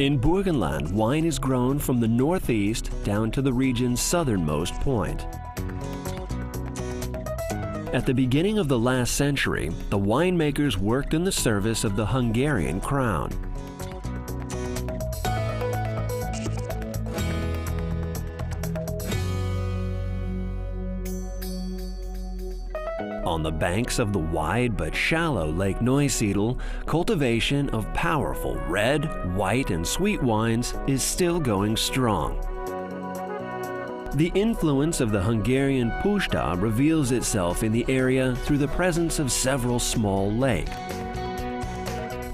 In Burgenland, wine is grown from the northeast down to the region's southernmost point. At the beginning of the last century, the winemakers worked in the service of the Hungarian crown. On the banks of the wide but shallow Lake Neusiedl, cultivation of powerful red, white, and sweet wines is still going strong. The influence of the Hungarian Puszta reveals itself in the area through the presence of several small lakes.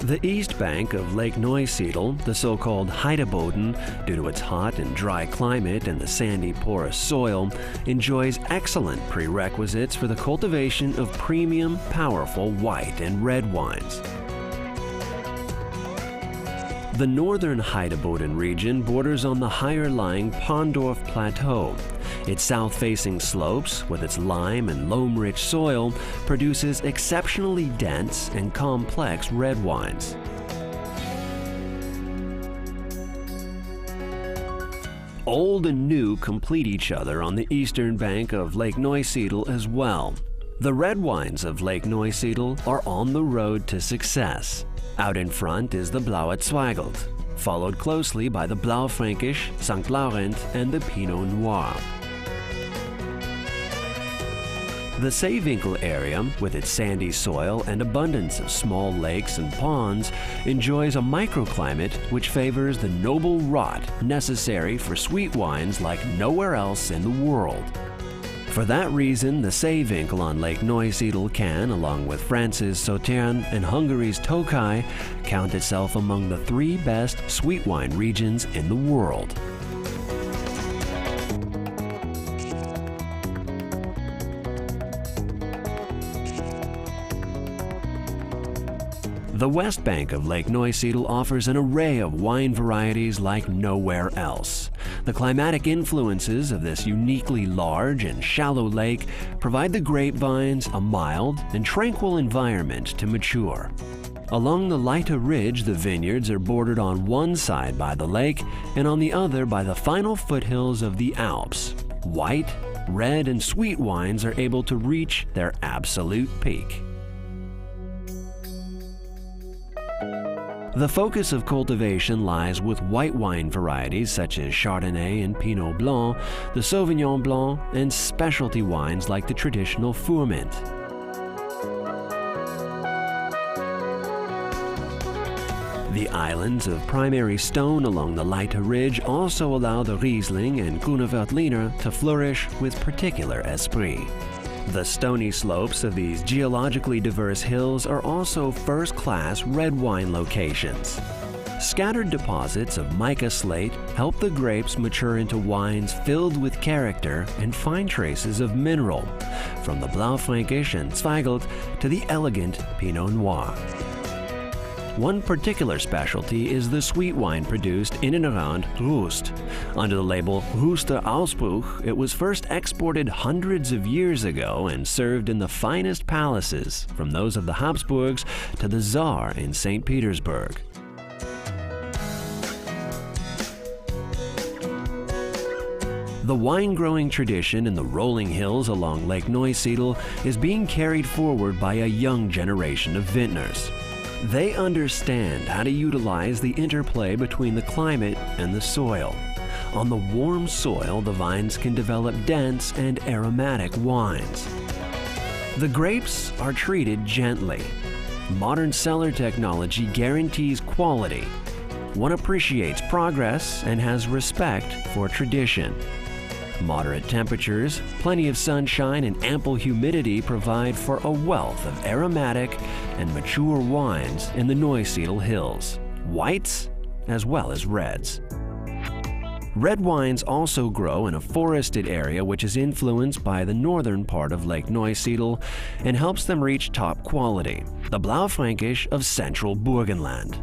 The east bank of Lake Neusiedl, the so-called Heideboden, due to its hot and dry climate and the sandy, porous soil, enjoys excellent prerequisites for the cultivation of premium, powerful white and red wines. The northern Heideboden region borders on the higher-lying Pondorf Plateau. Its south-facing slopes, with its lime and loam-rich soil, produces exceptionally dense and complex red wines. Old and new complete each other on the eastern bank of Lake Neusiedl as well. The red wines of Lake Neusiedl are on the road to success. Out in front is the Blaue Zweigelt, followed closely by the Blaufränkisch, St. Laurent, and the Pinot Noir. The Seewinkel area, with its sandy soil and abundance of small lakes and ponds, enjoys a microclimate which favors the noble rot necessary for sweet wines like nowhere else in the world. For that reason, the Seewinkel on Lake Neusiedl can, along with France's Sauternes and Hungary's Tokaj, count itself among the 3 best sweet wine regions in the world. The west bank of Lake Neusiedl offers an array of wine varieties like nowhere else. The climatic influences of this uniquely large and shallow lake provide the grapevines a mild and tranquil environment to mature. Along the Leite Ridge, the vineyards are bordered on one side by the lake and on the other by the final foothills of the Alps. White, red, and sweet wines are able to reach their absolute peak. The focus of cultivation lies with white wine varieties such as Chardonnay and Pinot Blanc, the Sauvignon Blanc, and specialty wines like the traditional Furmint. The islands of primary stone along the Leite Ridge also allow the Riesling and Grüner Veltliner to flourish with particular esprit. The stony slopes of these geologically diverse hills are also first-class red wine locations. Scattered deposits of mica slate help the grapes mature into wines filled with character and fine traces of mineral, from the Blaufränkisch and Zweigelt to the elegant Pinot Noir. One particular specialty is the sweet wine produced in and around Rust. Under the label Ruster Ausbruch, it was first exported hundreds of years ago and served in the finest palaces, from those of the Habsburgs to the Tsar in St. Petersburg. The wine-growing tradition in the rolling hills along Lake Neusiedl is being carried forward by a young generation of vintners. They understand how to utilize the interplay between the climate and the soil. On the warm soil, the vines can develop dense and aromatic wines. The grapes are treated gently. Modern cellar technology guarantees quality. One appreciates progress and has respect for tradition. Moderate temperatures, plenty of sunshine, and ample humidity provide for a wealth of aromatic and mature wines in the Neusiedl Hills, whites as well as reds. Red wines also grow in a forested area which is influenced by the northern part of Lake Neusiedl and helps them reach top quality, the Blaufränkisch of central Burgenland.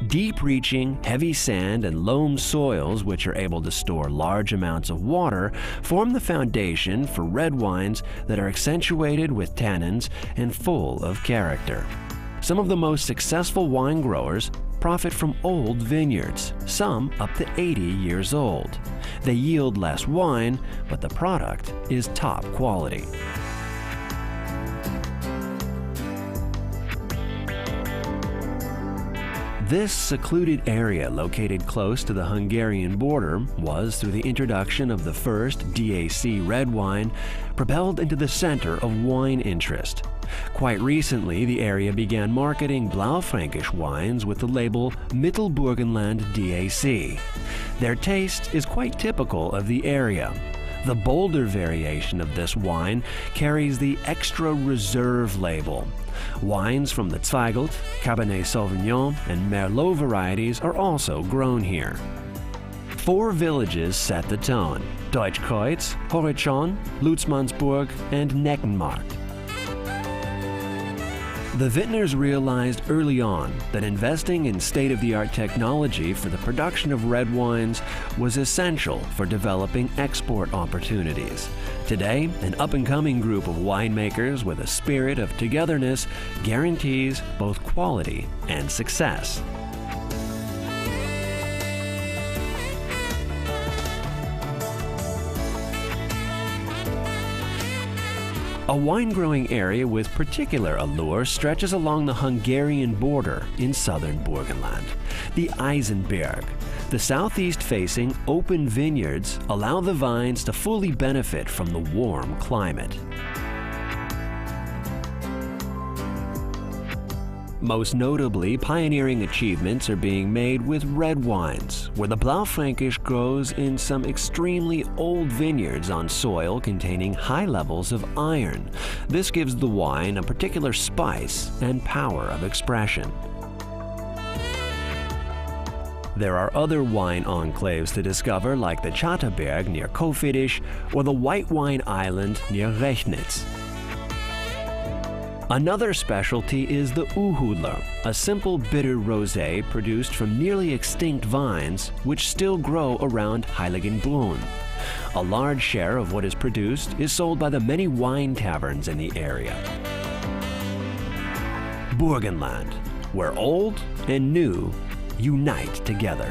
Deep-reaching, heavy sand and loam soils, which are able to store large amounts of water, form the foundation for red wines that are accentuated with tannins and full of character. Some of the most successful wine growers profit from old vineyards, some up to 80 years old. They yield less wine, but the product is top quality. This secluded area located close to the Hungarian border was, through the introduction of the first DAC red wine, propelled into the center of wine interest. Quite recently, the area began marketing Blaufränkisch wines with the label Mittelburgenland DAC. Their taste is quite typical of the area. The bolder variation of this wine carries the Extra Reserve label. Wines from the Zweigelt, Cabernet Sauvignon, and Merlot varieties are also grown here. 4 villages set the tone: Deutschkreuz, Horizont, Lutzmannsburg, and Neckenmarkt. The vintners realized early on that investing in state-of-the-art technology for the production of red wines was essential for developing export opportunities. Today, an up-and-coming group of winemakers with a spirit of togetherness guarantees both quality and success. A wine-growing area with particular allure stretches along the Hungarian border in southern Burgenland, the Eisenberg. The southeast-facing open vineyards allow the vines to fully benefit from the warm climate. Most notably, pioneering achievements are being made with red wines, where the Blaufränkisch grows in some extremely old vineyards on soil containing high levels of iron. This gives the wine a particular spice and power of expression. There are other wine enclaves to discover, like the Chatterberg near Kofidis or the White Wine Island near Rechnitz. Another specialty is the Uhudler, a simple bitter rosé produced from nearly extinct vines which still grow around Heiligenbrunn. A large share of what is produced is sold by the many wine taverns in the area. Burgenland, where old and new unite together.